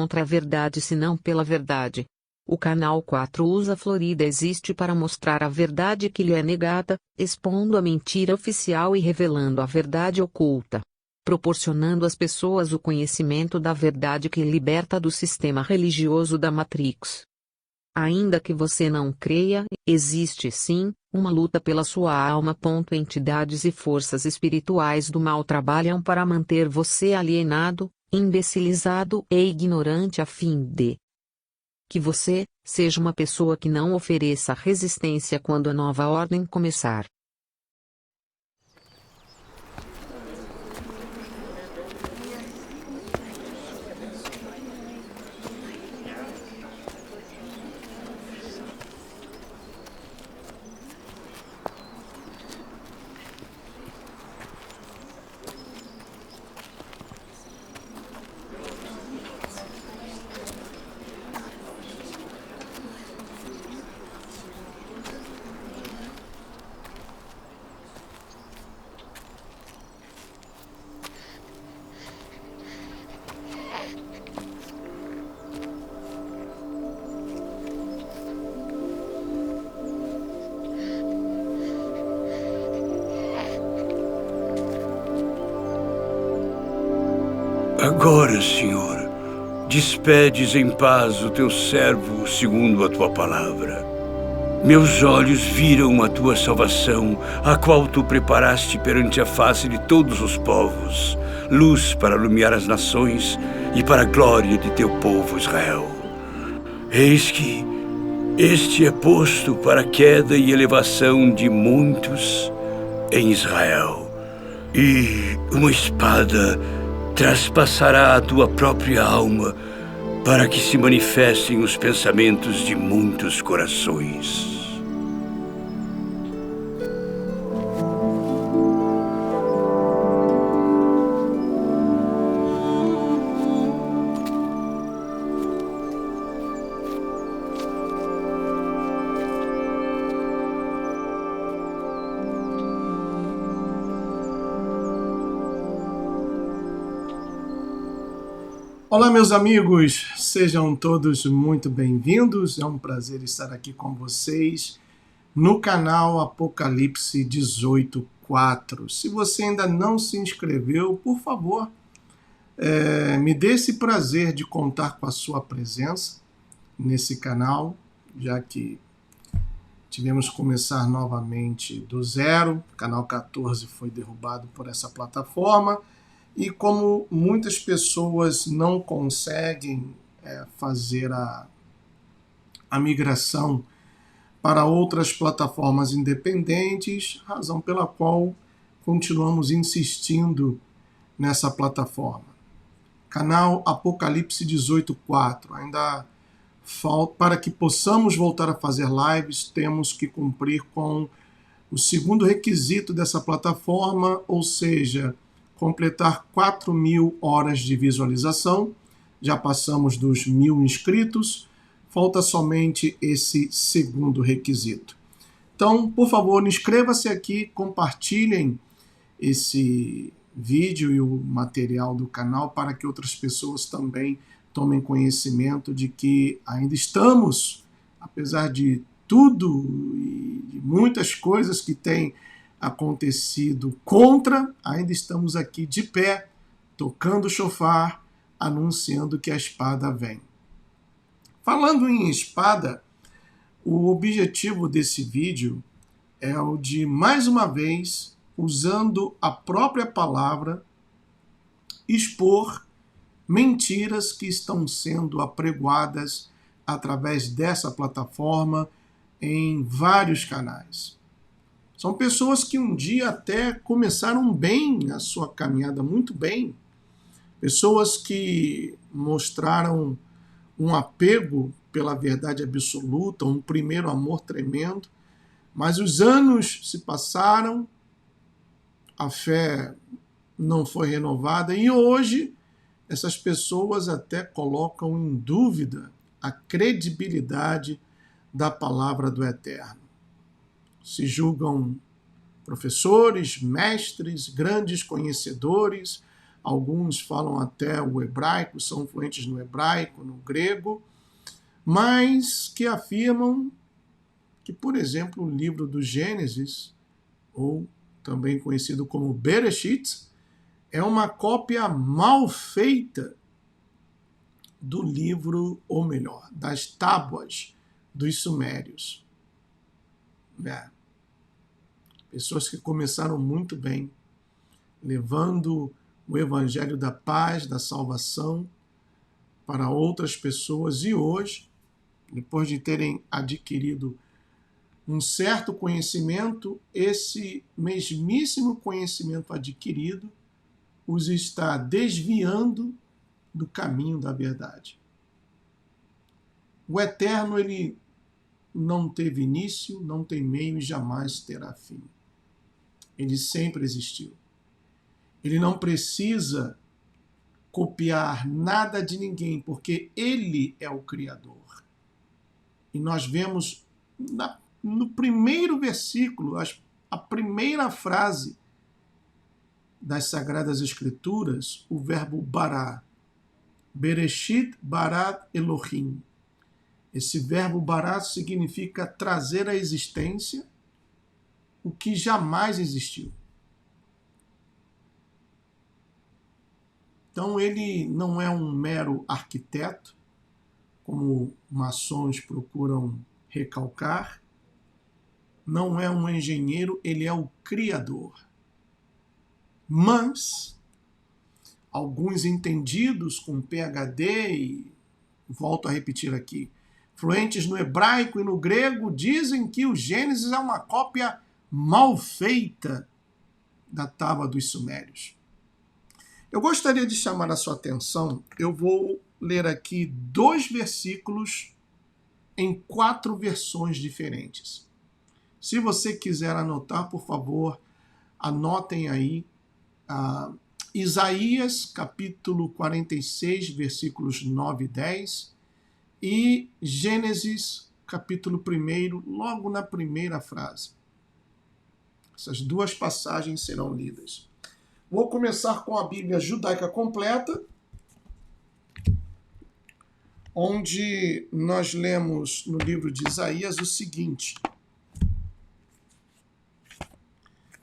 contra a verdade senão pela verdade. O canal 4 usa Florida Existe para mostrar a verdade que lhe é negada, expondo a mentira oficial e revelando a verdade oculta. Proporcionando às pessoas o conhecimento da verdade que liberta do sistema religioso da Matrix. Ainda que você não creia, existe sim, uma luta pela sua alma. Entidades e forças espirituais do mal trabalham para manter você alienado, imbecilizado e ignorante a fim de que você seja uma pessoa que não ofereça resistência quando a nova ordem começar. Agora, Senhor, despedes em paz o teu servo segundo a tua palavra. Meus olhos viram a tua salvação, a qual tu preparaste perante a face de todos os povos, luz para iluminar as nações e para a glória de teu povo Israel. Eis que este é posto para a queda e elevação de muitos em Israel, e uma espada traspassará a tua própria alma, para que se manifestem os pensamentos de muitos corações. Olá, meus amigos, sejam todos muito bem-vindos. É um prazer estar aqui com vocês no canal Apocalipse 18.4. Se você ainda não se inscreveu, por favor, me dê esse prazer de contar com a sua presença nesse canal, já que tivemos que começar novamente do zero. O canal 14 foi derrubado por essa plataforma. E como muitas pessoas não conseguem fazer a migração para outras plataformas independentes, razão pela qual continuamos insistindo nessa plataforma. Canal Apocalipse 18.4. Ainda falta, para que possamos voltar a fazer lives, temos que cumprir com o segundo requisito dessa plataforma, ou seja, completar 4.000 horas de visualização. Já passamos dos 1.000 inscritos, falta somente esse segundo requisito. Então, por favor, inscreva-se aqui, compartilhem esse vídeo e o material do canal para que outras pessoas também tomem conhecimento de que ainda estamos, apesar de tudo e de muitas coisas que têm acontecido contra, ainda estamos aqui de pé, tocando o chofar, anunciando que a espada vem. Falando em espada, o objetivo desse vídeo é o de, mais uma vez, usando a própria palavra, expor mentiras que estão sendo apregoadas através dessa plataforma em vários canais. São pessoas que um dia até começaram bem a sua caminhada, muito bem. Pessoas que mostraram um apego pela verdade absoluta, um primeiro amor tremendo. Mas os anos se passaram, a fé não foi renovada e hoje essas pessoas até colocam em dúvida a credibilidade da palavra do Eterno. Se julgam professores, mestres, grandes conhecedores, alguns falam até o hebraico, são fluentes no hebraico, no grego, mas que afirmam que, por exemplo, o livro do Gênesis, ou também conhecido como Bereshit, é uma cópia mal feita do livro, ou melhor, das tábuas dos Sumérios. Pessoas que começaram muito bem, levando o evangelho da paz, da salvação para outras pessoas, e hoje, depois de terem adquirido um certo conhecimento, esse mesmíssimo conhecimento adquirido os está desviando do caminho da verdade. O Eterno, ele não teve início, não tem meio e jamais terá fim. Ele sempre existiu. Ele não precisa copiar nada de ninguém, porque ele é o Criador. E nós vemos no primeiro versículo, a primeira frase das Sagradas Escrituras, o verbo bará. Bereshit barat Elohim. Esse verbo bará significa trazer à existência o que jamais existiu. Então ele não é um mero arquiteto, como maçons procuram recalcar, não é um engenheiro, ele é o Criador. Mas alguns entendidos com PhD, e volto a repetir aqui, fluentes no hebraico e no grego, dizem que o Gênesis é uma cópia mal feita da Tábua dos Sumérios. Eu gostaria de chamar a sua atenção, eu vou ler aqui 2 versículos em 4 versões diferentes. Se você quiser anotar, por favor, anotem aí Isaías, capítulo 46, versículos 9 e 10, e Gênesis, capítulo 1, logo na primeira frase. Essas 2 passagens serão lidas. Vou começar com a Bíblia Judaica Completa, onde nós lemos no livro de Isaías o seguinte.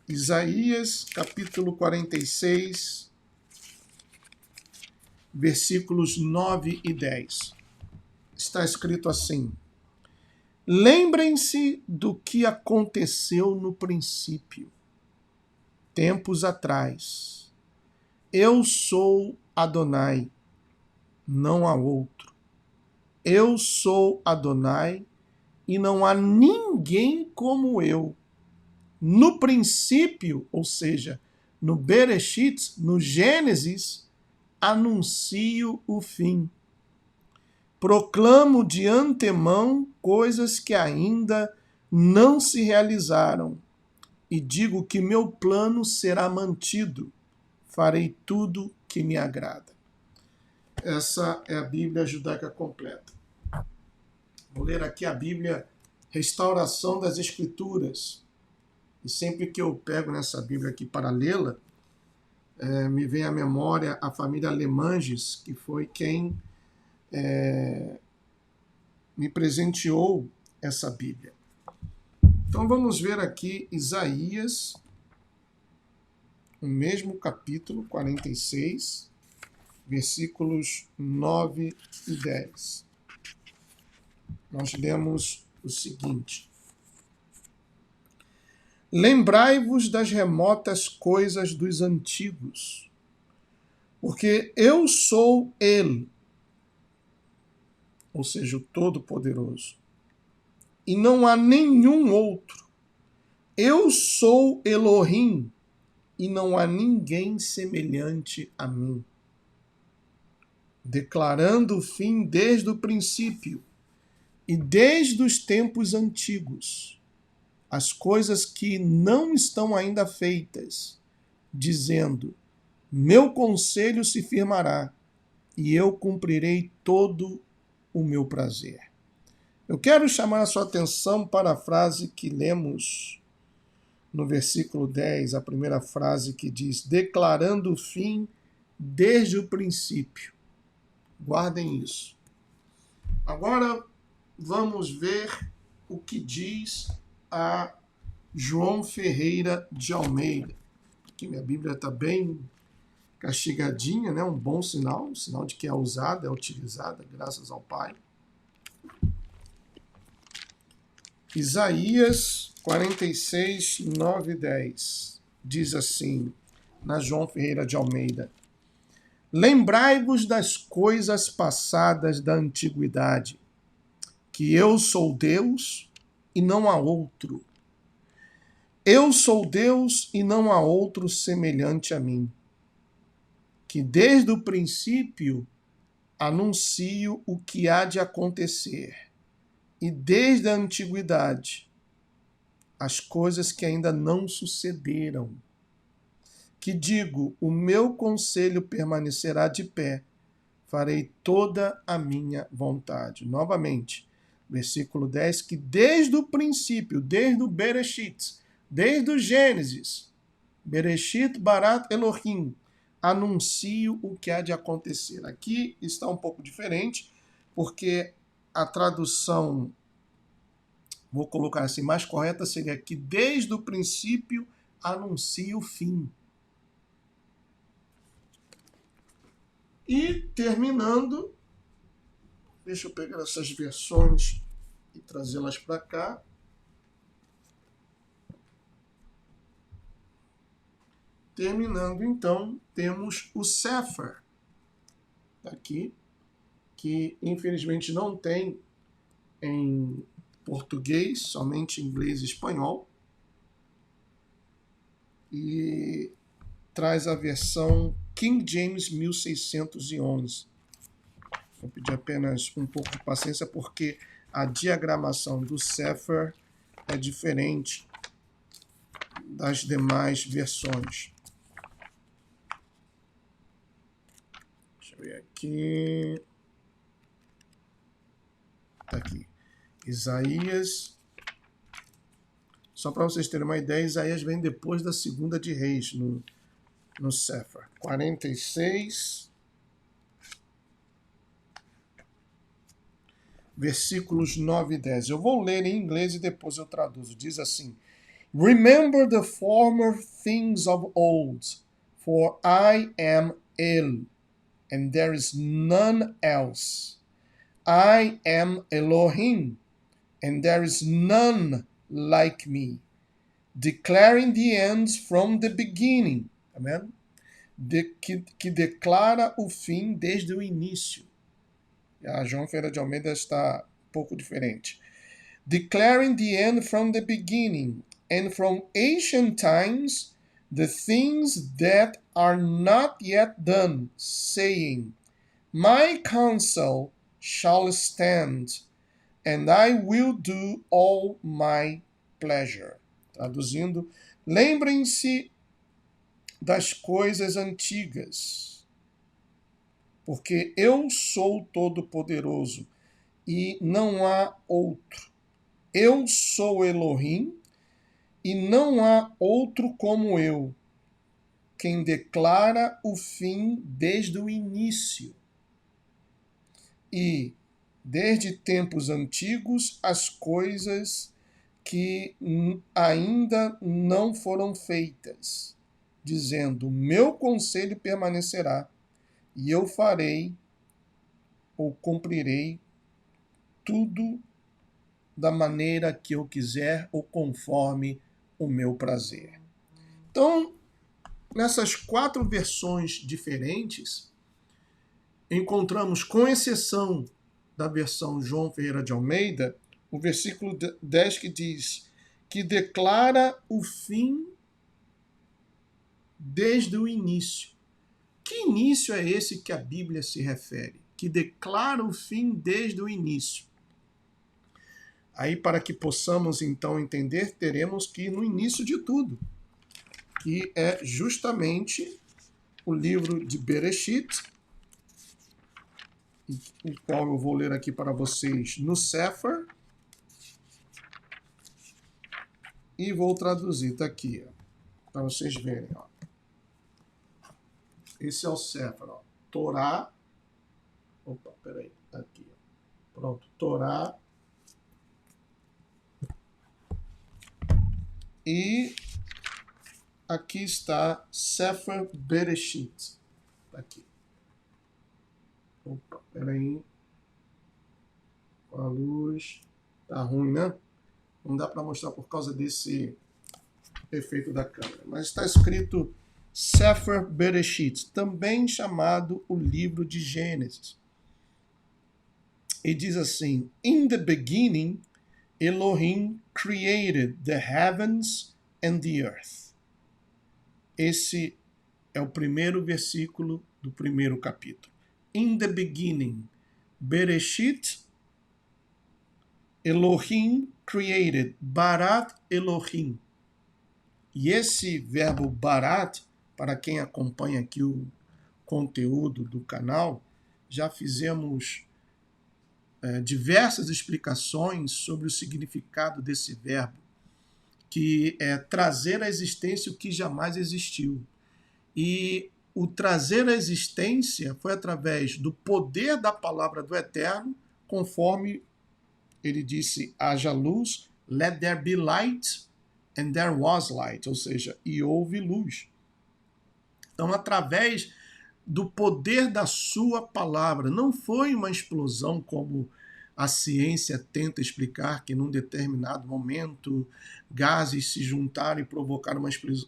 Isaías, capítulo 46, versículos 9 e 10. Está escrito assim: Lembrem-se do que aconteceu no princípio, tempos atrás. Eu sou Adonai, não há outro. Eu sou Adonai e não há ninguém como eu. No princípio, ou seja, no Bereshit, no Gênesis, anuncio o fim. Proclamo de antemão coisas que ainda não se realizaram e digo que meu plano será mantido. Farei tudo que me agrada. Essa é a Bíblia Judaica Completa. Vou ler aqui a Bíblia Restauração das Escrituras. E sempre que eu pego nessa Bíblia aqui para lê-la, me vem à memória a família Lemanges, que foi quem me presenteou essa Bíblia. Então vamos ver aqui Isaías, o mesmo capítulo 46, versículos 9 e 10. Nós lemos o seguinte: Lembrai-vos das remotas coisas dos antigos, porque eu sou Ele, ou seja, o Todo-Poderoso, e não há nenhum outro. Eu sou Elohim, e não há ninguém semelhante a mim. Declarando o fim desde o princípio, e desde os tempos antigos, as coisas que não estão ainda feitas, dizendo, meu conselho se firmará, e eu cumprirei todo o meu prazer. Eu quero chamar a sua atenção para a frase que lemos no versículo 10, a primeira frase que diz, declarando o fim desde o princípio. Guardem isso. Agora vamos ver o que diz a João Ferreira de Almeida. Aqui minha Bíblia está bem castigadinha, né? Um bom sinal, um sinal de que é usada, é utilizada, graças ao Pai. Isaías 46, 9 e 10 diz assim, na João Ferreira de Almeida: lembrai-vos das coisas passadas da antiguidade, que eu sou Deus e não há outro. Eu sou Deus e não há outro semelhante a mim, que desde o princípio anuncio o que há de acontecer, e desde a antiguidade as coisas que ainda não sucederam. Que digo, o meu conselho permanecerá de pé, farei toda a minha vontade. Novamente, versículo 10, que desde o princípio, desde o Bereshit, desde o Gênesis, Bereshit Barat Elohim, anuncio o que há de acontecer. Aqui está um pouco diferente, porque a tradução, vou colocar assim, mais correta seria que desde o princípio anuncio o fim. E terminando, deixa eu pegar essas versões e trazê-las para cá. Terminando, então, temos o Sefer, aqui, que infelizmente não tem em português, somente em inglês e espanhol. E traz a versão King James 1611. Vou pedir apenas um pouco de paciência, porque a diagramação do Sefer é diferente das demais versões. Deixa eu ver aqui. Está aqui. Isaías. Só para vocês terem uma ideia, Isaías vem depois da segunda de Reis, no Sefer. 46, versículos 9 e 10. Eu vou ler em inglês e depois eu traduzo. Diz assim: Remember the former things of old, for I am El, and there is none else. I am Elohim, and there is none like me, declaring the ends from the beginning. Amém? Que declara o fim desde o início. A João Ferreira de Almeida está um pouco diferente. Declaring the end from the beginning, and from ancient times the things that are not yet done, saying, My counsel shall stand, and I will do all my pleasure. Traduzindo, lembrem-se das coisas antigas, porque eu sou todo-poderoso e não há outro. Eu sou Elohim e não há outro como eu, quem declara o fim desde o início. E, desde tempos antigos, as coisas que ainda não foram feitas, dizendo, meu conselho permanecerá, e eu farei ou cumprirei tudo da maneira que eu quiser ou conforme o meu prazer. Então, nessas 4 versões diferentes, encontramos, com exceção da versão João Ferreira de Almeida, o versículo 10 que diz que declara o fim desde o início. Que início é esse que a Bíblia se refere? Que declara o fim desde o início. Aí, para que possamos então entender, teremos que ir no início de tudo, que é justamente o livro de Bereshit, o qual eu vou ler aqui para vocês no Sefer, e vou traduzir, está aqui, para vocês verem. Ó. Esse é o Sefer, ó. Torá. Opa, peraí. Aqui, ó. Pronto. Torá. E aqui está Sefer Bereshit. Tá aqui. Opa, peraí. Com a luz. Tá ruim, né? Não dá para mostrar por causa desse efeito da câmera. Mas está escrito Sefer Bereshit, também chamado o livro de Gênesis. E diz assim: In the beginning, Elohim created the heavens and the earth. Esse é o primeiro versículo do primeiro capítulo. In the beginning, Bereshit, Elohim created, Barat Elohim. E esse verbo barat, para quem acompanha aqui o conteúdo do canal, já fizemos diversas explicações sobre o significado desse verbo, que é trazer à existência o que jamais existiu. E o trazer à existência foi através do poder da palavra do Eterno, conforme ele disse: haja luz, let there be light, and there was light, ou seja, e houve luz. Então, através do poder da sua palavra, não foi uma explosão como a ciência tenta explicar, que num determinado momento gases se juntaram e provocaram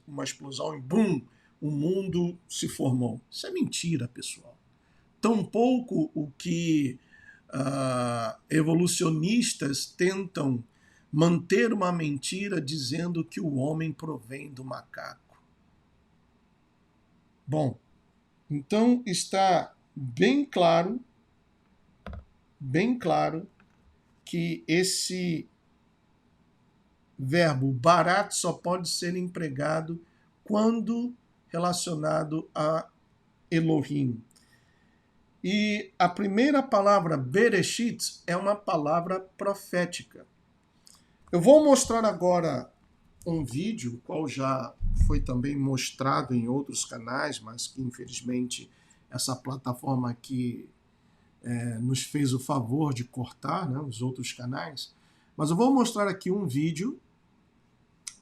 uma explosão e bum, o mundo se formou. Isso é mentira, pessoal. Tampouco o que evolucionistas tentam manter uma mentira dizendo que o homem provém do macaco. Bom, então está bem claro que esse verbo barat só pode ser empregado quando relacionado a Elohim. E a primeira palavra, Bereshit, é uma palavra profética. Eu vou mostrar agora um vídeo, qual já foi também mostrado em outros canais, mas que infelizmente essa plataforma aqui nos fez o favor de cortar, né, os outros canais. Mas eu vou mostrar aqui um vídeo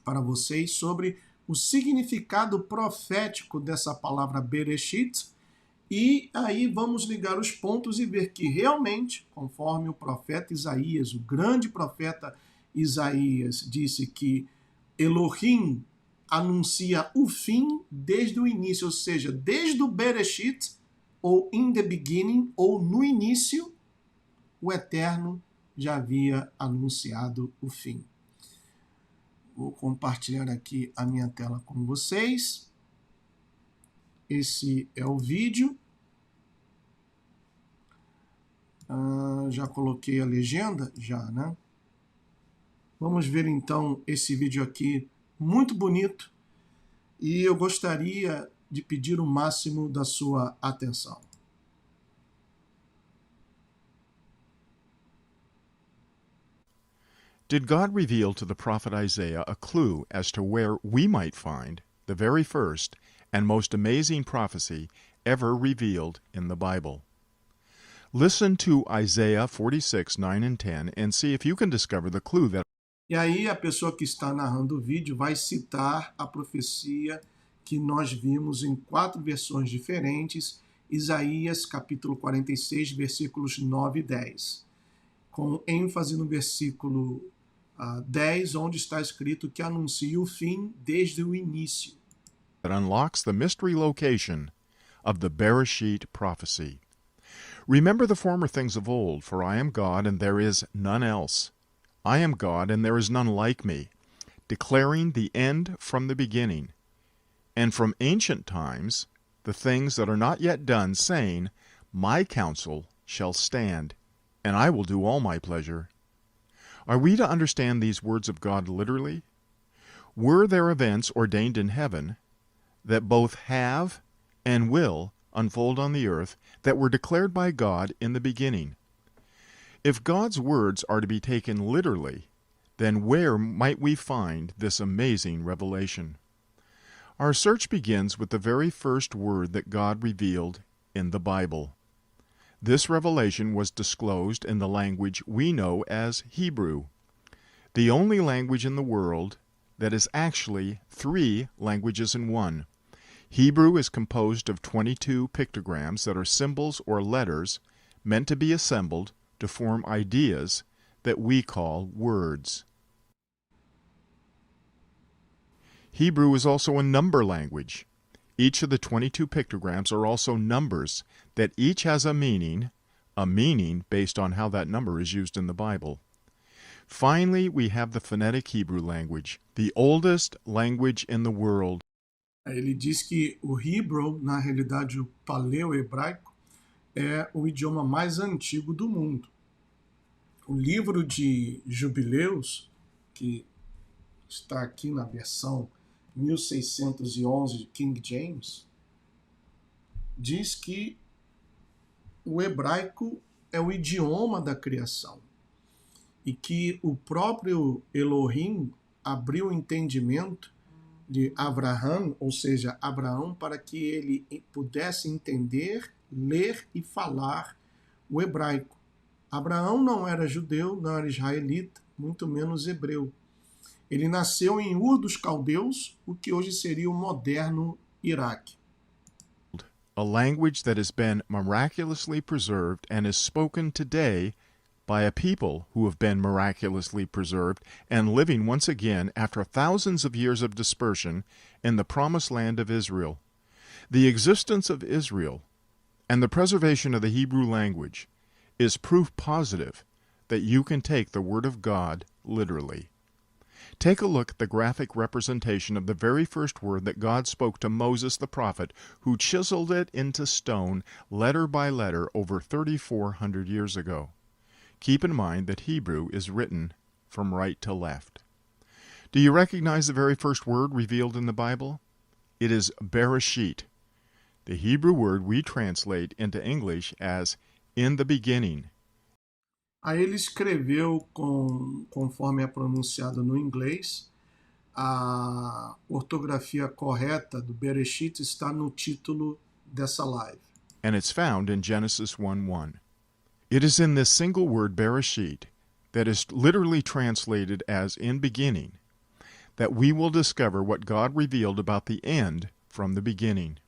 para vocês sobre o significado profético dessa palavra Bereshit, e aí vamos ligar os pontos e ver que realmente, conforme o profeta Isaías, o grande profeta Isaías, disse que Elohim anuncia o fim desde o início, ou seja, desde o Bereshit, ou in the beginning, ou no início, o Eterno já havia anunciado o fim. Vou compartilhar aqui a minha tela com vocês. Esse é o vídeo. Já coloquei a legenda? Já, né? Vamos ver então esse vídeo aqui, muito bonito. E eu gostaria de pedir o máximo da sua atenção. Did God reveal to the prophet Isaiah a clue as to where we might find the very first and most amazing prophecy ever revealed in the Bible? Listen to Isaiah 46, 9 and 10 and see if you can discover the clue that... E aí a pessoa que está narrando o vídeo vai citar a profecia que nós vimos em 4 versões diferentes, Isaías capítulo 46, versículos 9 e 10. Com ênfase no versículo 10, onde está escrito que anuncia o fim desde o início. That unlocks the mystery location of the Bereshit prophecy. Remember the former things of old, for I am God and there is none else. I am God and there is none like me, declaring the end from the beginning, and from ancient times the things that are not yet done, saying, My counsel shall stand, and I will do all my pleasure. Are we to understand these words of God literally? Were there events ordained in heaven that both have and will unfold on the earth that were declared by God in the beginning? If God's words are to be taken literally, then where might we find this amazing revelation? Our search begins with the very first word that God revealed in the Bible. This revelation was disclosed in the language we know as Hebrew, the only language in the world that is actually 3 languages in one. Hebrew is composed of 22 pictograms that are symbols or letters meant to be assembled to form ideas that we call words. Hebrew is also a number language. Each of the 22 pictograms are also numbers that each has a meaning based on how that number is used in the Bible. Finally, we have the phonetic Hebrew language, the oldest language in the world. Ele diz que o Hebrew, na realidade o paleo-hebraico, é o idioma mais antigo do mundo. O livro de Jubileus, que está aqui na versão 1611 de King James, diz que o hebraico é o idioma da criação e que o próprio Elohim abriu o entendimento de Abraão, ou seja, Abraão, para que ele pudesse entender, ler e falar o hebraico. Abraão não era judeu, não era israelita, muito menos hebreu. Ele nasceu em Ur dos Caldeus, o que hoje seria o moderno Iraque. A language that has been miraculously preserved and is spoken today by a people who have been miraculously preserved and living once again after thousands of years of dispersion in the promised land of Israel. The existence of Israel and the preservation of the Hebrew language is proof positive that you can take the Word of God literally. Take a look at the graphic representation of the very first word that God spoke to Moses the prophet, who chiseled it into stone letter by letter over 3,400 years ago. Keep in mind that Hebrew is written from right to left. Do you recognize the very first word revealed in the Bible? It is Bereshit, the Hebrew word we translate into English as in the beginning. Aí ele escreveu, conforme é pronunciado no inglês, a ortografia correta do Bereshit está no título dessa live. And it's found in Genesis 1:1. It is in this single word Bereshit, that is literally translated as in beginning, that we will discover what God revealed about the end from the beginning.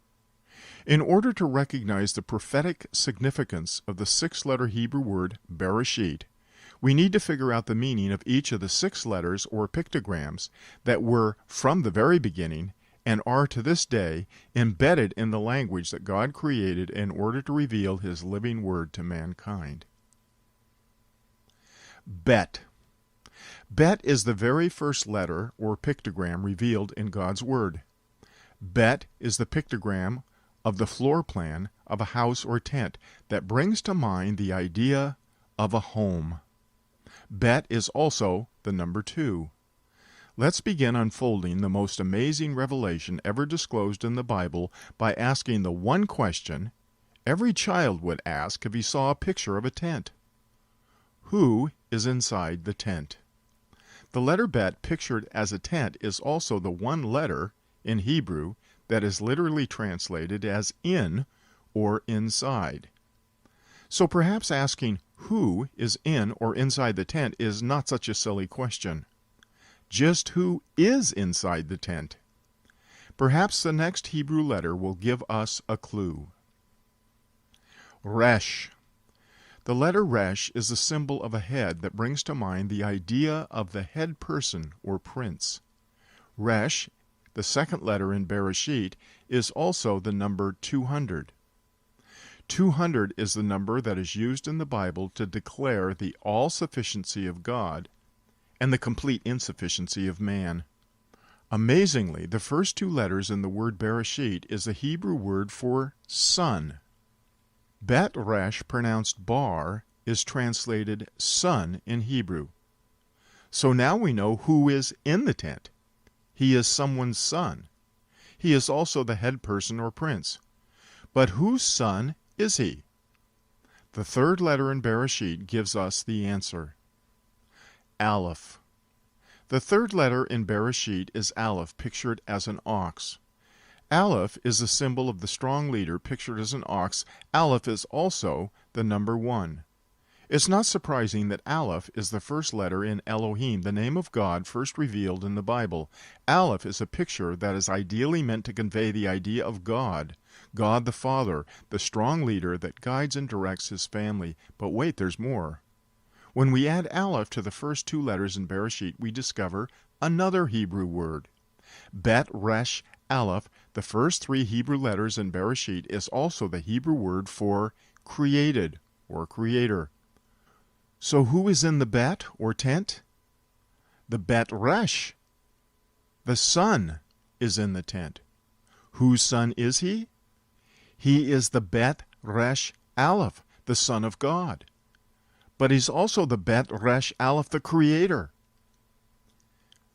In order to recognize the prophetic significance of the 6-letter Hebrew word Bereshit, we need to figure out the meaning of each of the 6 letters or pictograms that were from the very beginning and are to this day embedded in the language that God created in order to reveal His living word to mankind. Bet. Bet is the very first letter or pictogram revealed in God's Word. Bet is the pictogram of the floor plan of a house or tent that brings to mind the idea of a home. Bet is also the number 2. Let's begin unfolding the most amazing revelation ever disclosed in the Bible by asking the one question every child would ask if he saw a picture of a tent. Who is inside the tent? The letter Bet pictured as a tent is also the one letter in Hebrew that is literally translated as in or inside. So perhaps asking who is in or inside the tent is not such a silly question. Just who is inside the tent? Perhaps the next Hebrew letter will give us a clue. Resh. The letter Resh is the symbol of a head that brings to mind the idea of the head person or prince. Resh, the second letter in Bereshit, is also the number 200. 200 is the number that is used in the Bible to declare the all-sufficiency of God and the complete insufficiency of man. Amazingly, the first 2 letters in the word Bereshit is the Hebrew word for sun. Bet Resh, pronounced bar, is translated son in Hebrew. So now we know who is in the tent. He is someone's son. He is also the head person or prince. But whose son is he? The third letter in Bereshit gives us the answer. Aleph. The third letter in Bereshit is Aleph, pictured as an ox. Aleph is a symbol of the strong leader pictured as an ox. Aleph is also the number 1. It's not surprising that Aleph is the first letter in Elohim, the name of God first revealed in the Bible. Aleph is a picture that is ideally meant to convey the idea of God, God the Father, the strong leader that guides and directs his family. But wait, there's more. When we add Aleph to the first 2 letters in Bereshit, we discover another Hebrew word. Bet Resh Aleph, the first 3 Hebrew letters in Bereshit, is also the Hebrew word for created or creator. So who is in the Bet or tent? The Bet Resh. The Son is in the tent. Whose son is he? He is the Bet Resh Aleph, the Son of God. But he's also the Bet Resh Aleph, the Creator.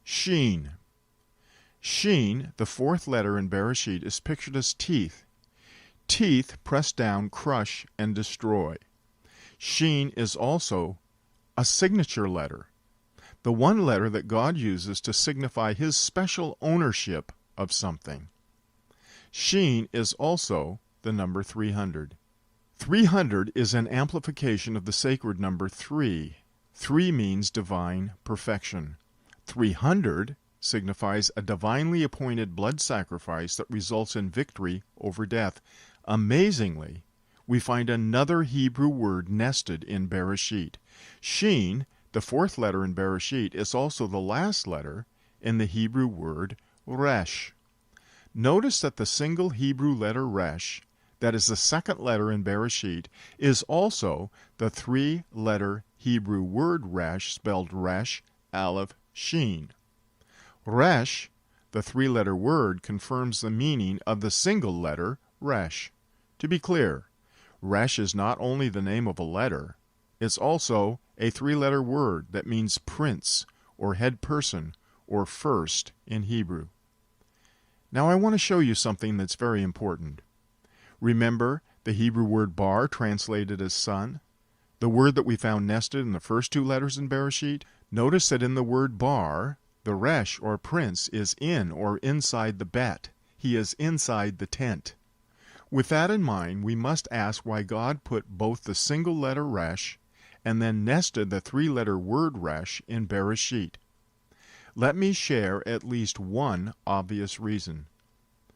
Sheen. Sheen, the 4th letter in Bereshit, is pictured as teeth. Teeth press down, crush, and destroy. Sheen is also a signature letter, the one letter that God uses to signify his special ownership of something. Sheen is also the number 300. 300 is an amplification of the sacred number 3. 3 means divine perfection. 300 signifies a divinely appointed blood sacrifice that results in victory over death. Amazingly, we find another Hebrew word nested in Bereshit. Sheen, the 4th letter in Bereshit, is also the last letter in the Hebrew word Resh. Notice that the single Hebrew letter Resh, that is the 2nd letter in Bereshit, is also the 3-letter Hebrew word Resh, spelled Resh, Aleph, Sheen. Resh, the 3-letter word, confirms the meaning of the single letter Resh. To be clear, Resh is not only the name of a letter, it's also a 3-letter word that means prince or head person or first in Hebrew. Now I want to show you something that's very important. Remember the Hebrew word bar, translated as son? The word that we found nested in the first 2 letters in Bereshit? Notice that in the word bar, the Resh, or prince, is in or inside the Bet. He is inside the tent. With that in mind, we must ask why God put both the single letter Resh and then nested the 3-letter word Resh in Bereshit. Let me share at least one obvious reason.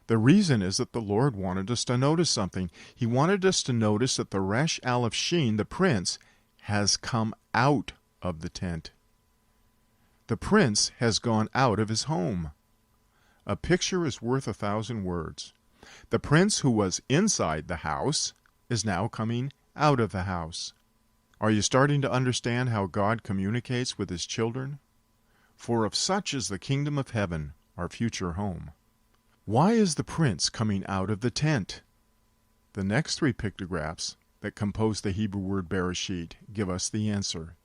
The reason is that the Lord wanted us to notice something. He wanted us to notice that the Resh Aleph Sheen, the prince, has come out of the tent. The prince has gone out of his home. A picture is worth 1,000 words. The prince who was inside the house is now coming out of the house. Are you starting to understand how God communicates with his children? For of such is the kingdom of heaven, our future home. Why is the prince coming out of the tent? The next 3 pictographs that compose the Hebrew word Bereshit give us the answer.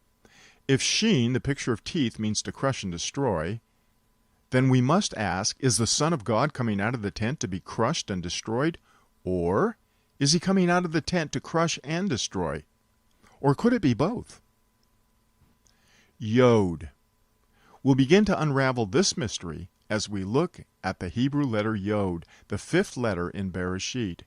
If Sheen, the picture of teeth, means to crush and destroy, then we must ask, is the Son of God coming out of the tent to be crushed and destroyed? Or is he coming out of the tent to crush and destroy? Or could it be both? Yod. We'll begin to unravel this mystery as we look at the Hebrew letter Yod, the 5th letter in Bereshit.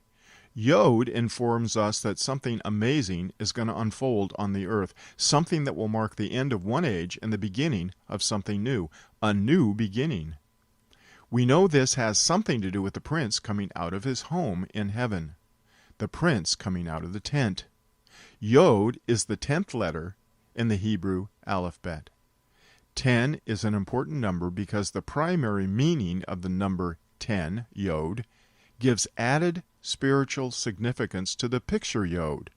Yod informs us that something amazing is going to unfold on the earth, something that will mark the end of one age and the beginning of something new, a new beginning. We know this has something to do with the prince coming out of his home in heaven, the prince coming out of the tent. Yod is the 10th letter in the Hebrew alphabet. 10 is an important number because the primary meaning of the number 10, Yod, gives added spiritual significance to the picture Yod,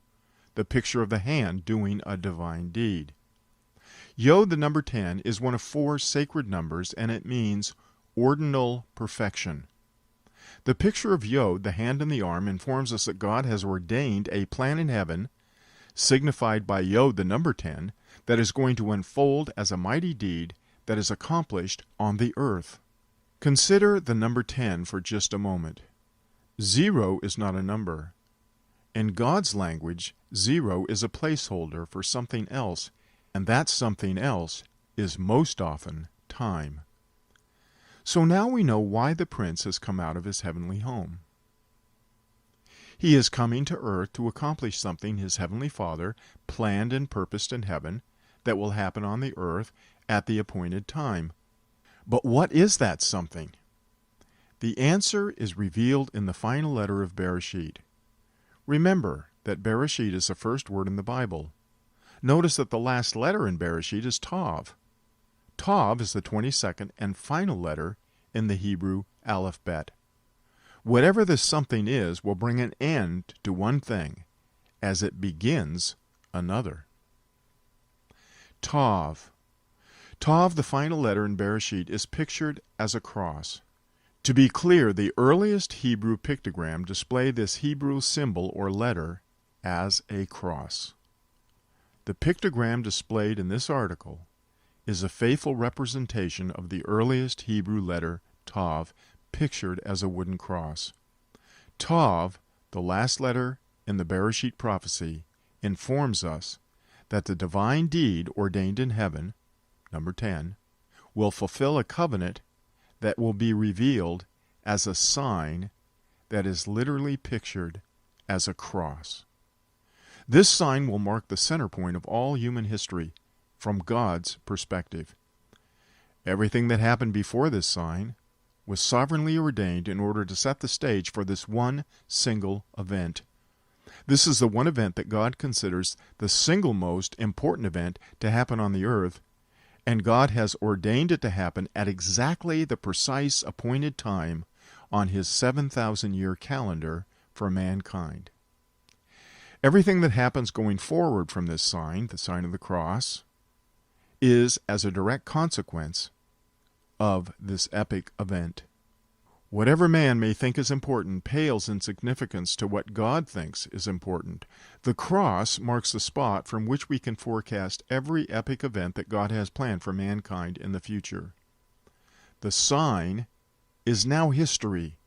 the picture of the hand doing a divine deed. Yod, the number 10, is one of 4 sacred numbers, and it means ordinal perfection. The picture of Yod, the hand and the arm, informs us that God has ordained a plan in heaven, signified by Yod, the number 10, that is going to unfold as a mighty deed that is accomplished on the earth. Consider the number 10 for just a moment. 0 is not a number. In God's language, 0 is a placeholder for something else, and that something else is most often time. So now we know why the prince has come out of his heavenly home. He is coming to earth to accomplish something his heavenly Father planned and purposed in heaven that will happen on the earth at the appointed time. But what is that something? The answer is revealed in the final letter of Bereshit. Remember that Bereshit is the first word in the Bible. Notice that the last letter in Bereshit is Tav. Tav is the 22nd and final letter in the Hebrew alphabet. Whatever this something is will bring an end to one thing as it begins another. Tav. Tav, the final letter in Bereshit, is pictured as a cross. To be clear, the earliest Hebrew pictogram displayed this Hebrew symbol or letter as a cross. The pictogram displayed in this article is a faithful representation of the earliest Hebrew letter Tav, pictured as a wooden cross. Tav, the last letter in the Bereshit prophecy, informs us that the divine deed ordained in heaven, number 10, will fulfill a covenant that will be revealed as a sign that is literally pictured as a cross. This sign will mark the center point of all human history from God's perspective. Everything that happened before this sign was sovereignly ordained in order to set the stage for this one single event. This is the one event that God considers the single most important event to happen on the earth, and God has ordained it to happen at exactly the precise appointed time on His 7,000-year calendar for mankind. Everything that happens going forward from this sign, the sign of the cross, is as a direct consequence of this epic event. Whatever man may think is important pales in significance to what God thinks is important. The cross marks the spot from which we can forecast every epic event that God has planned for mankind in the future. The sign is now history,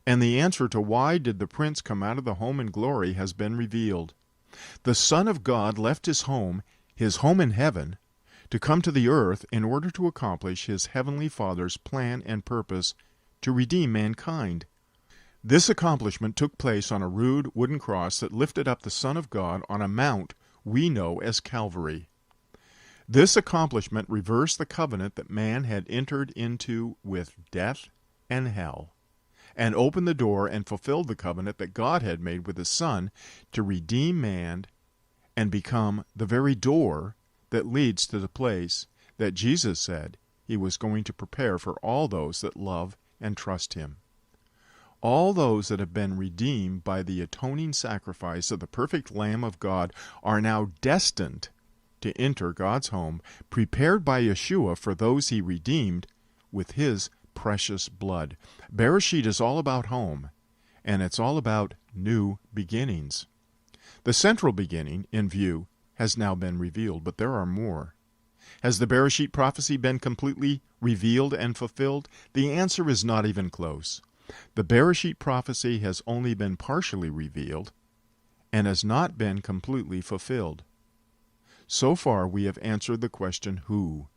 and the answer to why did the prince come out of the home in glory has been revealed. The Son of God left his home in heaven, to come to the earth in order to accomplish his heavenly Father's plan and purpose to redeem mankind. This accomplishment took place on a rude wooden cross that lifted up the Son of God on a mount we know as Calvary. This accomplishment reversed the covenant that man had entered into with death and hell, and opened the door and fulfilled the covenant that God had made with His Son to redeem man and become the very door that leads to the place that Jesus said He was going to prepare for all those that love and trust Him. All those that have been redeemed by the atoning sacrifice of the perfect Lamb of God are now destined to enter God's home, prepared by Yeshua for those He redeemed with His precious blood. Bereshit is all about home, and it's all about new beginnings. The central beginning in view has now been revealed, but there are more. Has the Bereshit prophecy been completely revealed and fulfilled? The answer is not even close. The Bereshit prophecy has only been partially revealed and has not been completely fulfilled. So far, we have answered the question, who?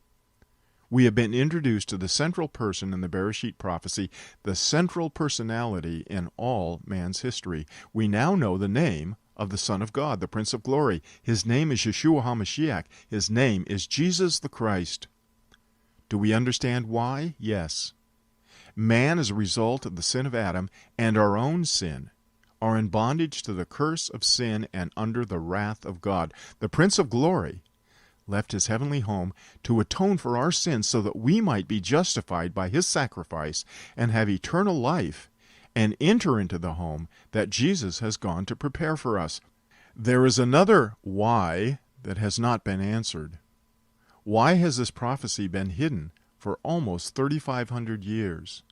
We have been introduced to the central person in the Bereshit prophecy, the central personality in all man's history. We now know the name of the Son of God, the Prince of Glory. His name is Yeshua HaMashiach. His name is Jesus the Christ. Do we understand why? Yes. Man, as a result of the sin of Adam and our own sin, are in bondage to the curse of sin and under the wrath of God. The Prince of Glory left His heavenly home to atone for our sins so that we might be justified by His sacrifice and have eternal life and enter into the home that Jesus has gone to prepare for us. There is another why that has not been answered. Why has this prophecy been hidden for almost 3,500 years?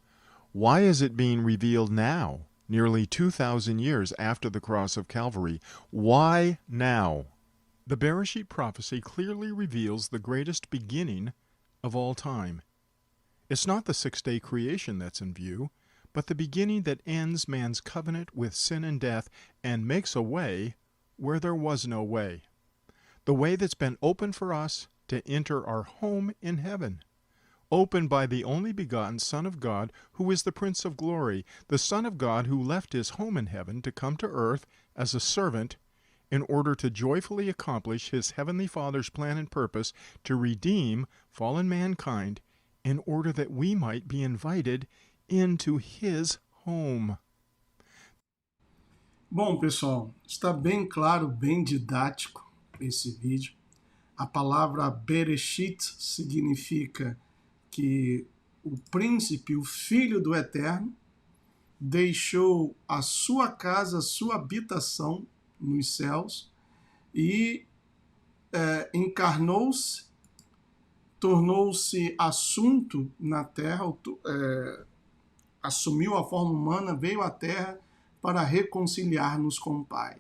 Why is it being revealed now, nearly 2,000 years after the cross of Calvary? Why now? The Bereshit prophecy clearly reveals the greatest beginning of all time. It's not the six-day creation that's in view, but the beginning that ends man's covenant with sin and death and makes a way where there was no way. The way that's been opened for us to enter our home in heaven. opened by the only begotten Son of God, who is the Prince of Glory, the Son of God who left his home in heaven to come to earth as a servant in order to joyfully accomplish his heavenly Father's plan and purpose to redeem fallen mankind in order that we might be invited into his home. Bom, pessoal, está bem claro, bem didático esse vídeo. A palavra Bereshit significa que o príncipe, o filho do Eterno, deixou a sua casa, a sua habitação nos céus e encarnou-se, tornou-se assunto na terra, assumiu a forma humana, veio à terra para reconciliar-nos com o Pai.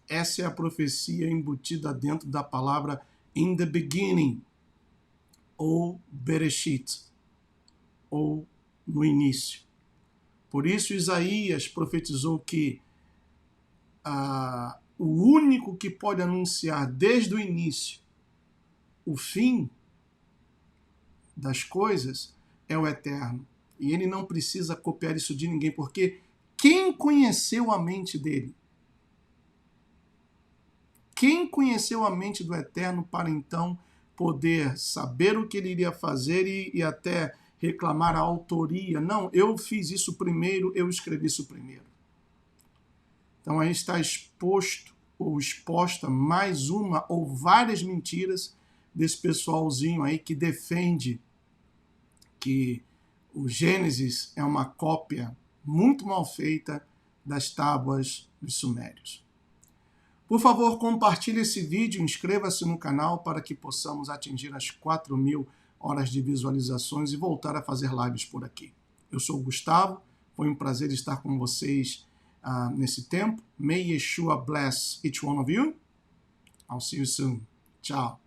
Essa é a profecia embutida dentro da palavra in the beginning, ou Bereshit, ou no início. Por isso Isaías profetizou que o único que pode anunciar desde o início o fim das coisas é o Eterno. E ele não precisa copiar isso de ninguém, porque quem conheceu a mente dele? Quem conheceu a mente do Eterno para então poder saber o que ele iria fazer e até reclamar a autoria? Não, eu fiz isso primeiro, eu escrevi isso primeiro. Então aí está exposto ou exposta mais uma ou várias mentiras desse pessoalzinho aí que defende que o Gênesis é uma cópia muito mal feita das tábuas dos Sumérios. Por favor, compartilhe esse vídeo, inscreva-se no canal para que possamos atingir as 4.000 horas de visualizações e voltar a fazer lives por aqui. Eu sou o Gustavo, foi um prazer estar com vocês nesse tempo. May Yeshua bless each one of you. I'll see you soon. Tchau.